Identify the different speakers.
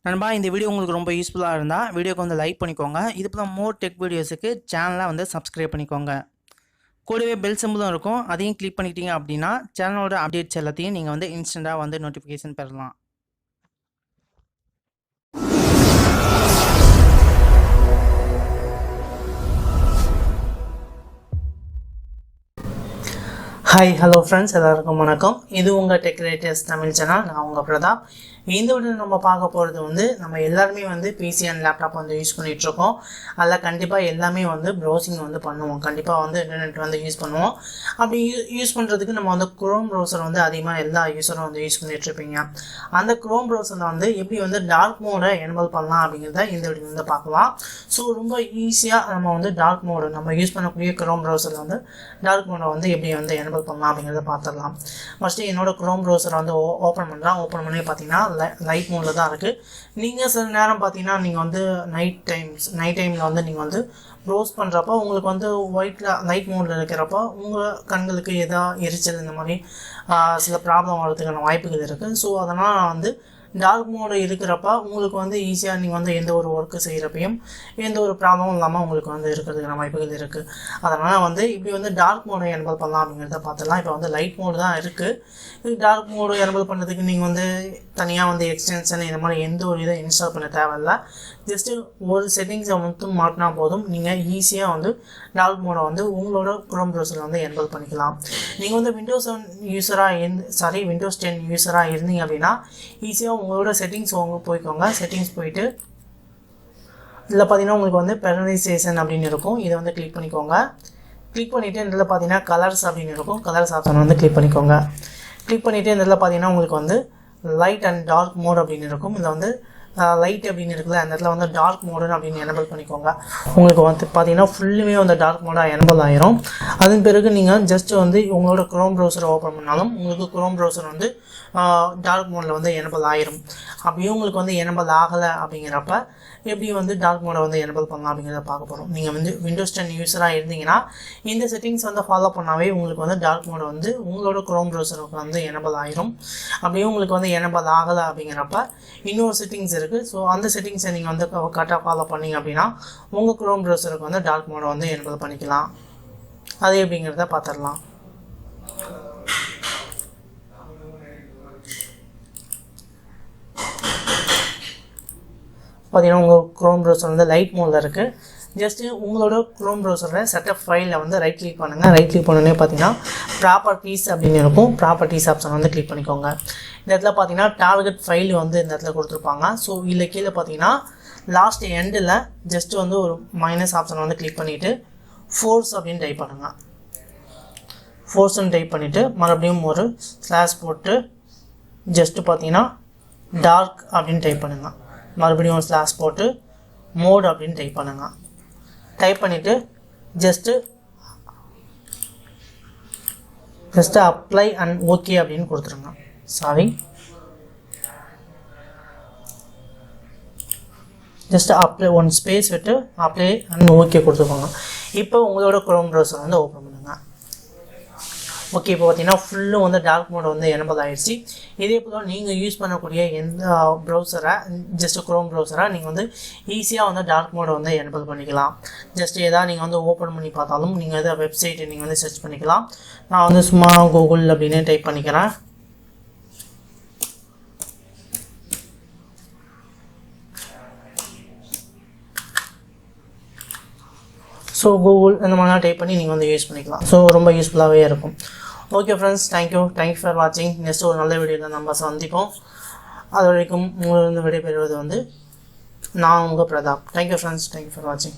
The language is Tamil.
Speaker 1: நண்பா, இந்த வீடியோ உங்களுக்கு ரொம்ப யூஸ்ஃபுல்லாக இருந்தால் வீடியோக்கு வந்து லைக் பண்ணிக்கோங்க. இது போல் மோர் டெக் வீடியோஸுக்கு சேனலை வந்து சப்ஸ்கிரைப் பண்ணிக்கோங்க. கூடவே பெல் சிம்பலும் இருக்கும், அதையும் கிளிக் பண்ணிக்கிட்டீங்க அப்படின்னா சேனலோட அப்டேட்ஸ் எல்லாத்தையும் நீங்கள் வந்து இன்ஸ்டண்ட்டாக வந்து நோட்டிஃபிகேஷன் பெறலாம். ஹாய் ஹலோ ஃப்ரெண்ட்ஸ், எல்லாருக்கும் வணக்கம். இது உங்கள் டெக் ரைட்டர்ஸ் தமிழ் சேனல். நான் உங்கள் பிரதாப். இந்த வீடியோ நம்ம பார்க்க போகிறது வந்து நம்ம எல்லாருமே வந்து பிசி அண்ட் லேப்டாப் வந்து யூஸ் பண்ணிகிட்ருக்கோம். அதில் கண்டிப்பாக எல்லாமே வந்து ப்ரௌசிங் வந்து பண்ணுவோம். கண்டிப்பாக வந்து இன்டர்நெட் வந்து யூஸ் பண்ணுவோம். அப்படி யூஸ் பண்ணுறதுக்கு நம்ம வந்து குரோம் ப்ரௌசர் வந்து அதிகமாக எல்லா யூஸரும் வந்து யூஸ் பண்ணிகிட்ருப்பீங்க. அந்த குரோம் ப்ரௌசரில் வந்து எப்படி வந்து டார்க் மோடை எனேபிள் பண்ணலாம் அப்படிங்கிறத இந்த வீடியோ வந்து பார்க்கலாம். ஸோ ரொம்ப ஈஸியாக நம்ம வந்து டார்க் மோடு நம்ம யூஸ் பண்ணக்கூடிய குரோம் ப்ரௌசரில் வந்து டார்க் மோடை வந்து எப்படி வந்து எனேபிள் பண்ணலாம் அப்படிங்கிறத பார்த்துடலாம். ஃபஸ்ட்டு என்னோடய குரோம் ப்ரௌசரை வந்து ஓப்பன் பண்ணுறேன். ஓப்பன் பண்ணி பார்த்தீங்கன்னா லைட் மோடில் தான் இருக்குது. நீங்கள் சில நேரம் பார்த்தீங்கன்னா நீங்கள் வந்து நைட் டைமில் வந்து நீங்கள் வந்து ப்ரௌஸ் பண்ணுறப்போ உங்களுக்கு வந்து லைட் மோடில் இருக்கிறப்போ உங்கள் கண்களுக்கு எதாவது எரிச்சல் இந்த மாதிரி சில ப்ராப்ளம் வர்றதுக்கான வாய்ப்புகள் இருக்குது. ஸோ அதனால் நான் வந்து டார்க் மோடு இருக்கிறப்ப உங்களுக்கு வந்து ஈஸியாக நீங்கள் வந்து எந்த ஒரு ஒர்க்கு செய்கிறப்பையும் எந்த ஒரு ப்ராப்ளமும் இல்லாமல் உங்களுக்கு வந்து இருக்கிறதுக்கான வாய்ப்புகள் இருக்குது. அதனால் வந்து இப்படி வந்து டார்க் மோடை எனேபிள் பண்ணலாம் அப்படிங்கிறத பார்த்துலாம். இப்போ வந்து லைட் மோடு தான் இருக்குது. இது டார்க் மோடு எனேபிள் பண்ணுறதுக்கு நீங்கள் வந்து தனியாக வந்து எக்ஸ்டென்ஷன் இந்த மாதிரி எந்த ஒரு இதை இன்ஸ்டால் பண்ண தேவையில்லை. ஜஸ்ட்டு ஒரு செட்டிங்ஸை மட்டும் மாட்டினா போதும், நீங்கள் ஈஸியாக வந்து டார்க் மோடை வந்து உங்களோட குரோம் ப்ரௌசரில் வந்து எனேபிள் பண்ணிக்கலாம். நீங்கள் வந்து விண்டோஸ் 10 யூஸராக இருந்தீங்க அப்படின்னா ஈஸியாக உங்களோட செட்டிங்ஸ் போய்க்கோங்க. செட்டிங்ஸ் போயிட்டு இதில் பார்த்தீங்கன்னா உங்களுக்கு வந்து பெர்சனலைசேஷன் அப்படின்னு இருக்கும். இதை வந்து கிளிக் பண்ணிக்கோங்க. கிளிக் பண்ணிவிட்டு இதில் பார்த்தீங்கன்னா கலர்ஸ் அப்படின்னு இருக்கும். கலர்ஸ் ஆப்ஷன் வந்து கிளிக் பண்ணிக்கோங்க. கிளிக் பண்ணிவிட்டு இதில் பார்த்தீங்கன்னா உங்களுக்கு வந்து லைட் அண்ட் டார்க் மோட் அப்படின்னு இருக்கும். இதில் வந்து லைட் அப்படின்னு இருக்குல்ல, அந்த இடத்துல வந்து டார்க் மோடுன்னு அப்படின்னு எனேபிள் பண்ணிக்கோங்க. உங்களுக்கு வந்து பார்த்தீங்கன்னா ஃபுல்லுமே வந்து டார்க் மோடாக எனேபிள் ஆயிரும். அதன் பிறகு நீங்கள் ஜஸ்ட் வந்து உங்களோட குரோம் ப்ரௌசரை ஓப்பன் பண்ணாலும் உங்களுக்கு குரோம் ப்ரௌசர் வந்து டார்க் மோடில் வந்து எனேபிள் ஆயிரும். அப்படியே உங்களுக்கு வந்து எனேபிள் ஆகலை அப்படிங்கிறப்ப எப்படி வந்து டார்க் மோடை வந்து எனேபிள் பண்ணலாம் அப்படிங்கிறத பார்க்க போகிறோம். நீங்கள் வந்து விண்டோஸ் 10 யூஸராக இருந்தீங்கன்னா இந்த செட்டிங்ஸ் வந்து ஃபாலோ பண்ணாவே உங்களுக்கு வந்து டார்க் மோடை வந்து உங்களோட குரோம் ப்ரௌசருக்கு வந்து எனேபிள் ஆயிரும். அப்படியே உங்களுக்கு வந்து எனேபிள் ஆகலை அப்படிங்கிறப்ப இன்னொரு செட்டிங்ஸ் இருக்குது. ஸோ அந்த செட்டிங்ஸை நீங்கள் வந்து கரெக்டாக ஃபாலோ பண்ணிங்க அப்படின்னா உங்கள் குரோம் ப்ரௌசருக்கு வந்து டார்க் மோடை வந்து எனேபிள் பண்ணிக்கலாம். அது எப்படிங்கிறத பார்த்துடலாம். பார்த்தீங்கன்னா உங்கள் குரோம் ப்ரௌசர் வந்து லைட் மோடில் இருக்குது. ஜஸ்ட்டு உங்களோட குரோம் ப்ரௌசரில் செட்டப் ஃபைலில் வந்து ரைட் கிளிக் பண்ணுங்கள். ரைட் கிளிக் பண்ணோன்னே பார்த்தீங்கன்னா ப்ராப்பர்ட்டிஸ் அப்படின்னு இருக்கும். ப்ராப்பர்ட்டிஸ் ஆப்ஷன் வந்து கிளிக் பண்ணிக்கோங்க. இந்த இடத்துல பார்த்தீங்கன்னா டார்கெட் ஃபைல் வந்து இந்த இடத்துல கொடுத்துருப்பாங்க. ஸோ இதில் கீழே பார்த்தீங்கன்னா லாஸ்ட் எண்டில் ஜஸ்ட்டு வந்து ஒரு மைனஸ் ஆப்ஷன் வந்து கிளிக் பண்ணிவிட்டு ஃபோர்ஸ் அப்படின்னு டைப் பண்ணுங்கள். ஃபோர்ஸ்ன்னு டைப் பண்ணிவிட்டு மறுபடியும் ஒரு ஸ்லாஷ் போட்டு ஜஸ்ட்டு பார்த்தீங்கன்னா டார்க் அப்படின்னு டைப் பண்ணுங்கள். மறுபடியும் ஒரு ஸ்லாஷ் போட்டு மோட் அப்படின்னு டைப் பண்ணுங்கள். டைப் பண்ணிவிட்டு ஜஸ்ட்டு அப்ளை அண்ட் ஓகே அப்படின்னு கொடுத்துருங்க. ஜஸ்ட்டு அப்ளை ஒன் ஸ்பேஸ் விட்டு அப்ளை அண்ட் ஓகே கொடுத்துக்கோங்க. இப்போ உங்களோட குரோம் ப்ரௌசர் வந்து ஓப்பன் பண்ணுங்கள். ஓகே, இப்போ பார்த்தீங்கன்னா ஃபுல்லும் வந்து டார்க் மோட் வந்து எனேபிள் ஆகிடுச்சு. இதே போல் நீங்கள் யூஸ் பண்ணக்கூடிய எந்த ப்ரௌசரை ஜஸ்ட்டு குரோம் ப்ரௌசரை நீங்கள் வந்து ஈஸியாக வந்து டார்க் மோடை வந்து எனேபிள் பண்ணிக்கலாம். ஜஸ்ட்டு எதாவது நீங்கள் வந்து ஓப்பன் பண்ணி பார்த்தாலும் நீங்கள் எதாவது வெப்சைட்டை நீங்கள் வந்து சர்ச் பண்ணிக்கலாம். நான் வந்து சும்மா கூகுள் அப்படின்னு டைப் பண்ணிக்கிறேன். ஸோ கூகுள் இந்த மாதிரிலாம் டைப் பண்ணி நீங்கள் வந்து யூஸ் பண்ணிக்கலாம். ஸோ ரொம்ப யூஸ்ஃபுல்லாகவே இருக்கும். ஓகே ஃப்ரெண்ட்ஸ், தேங்க்யூ ஃபார் வாட்சிங். நெக்ஸ்ட் ஒரு நல்ல வீடியோவில் நம்ம சந்திப்போம். அது வரைக்கும் உங்களிருந்து விடைபெறுவது வந்து நான் உங்கள் Pratap. Thank you friends, thank you for வாட்சிங்.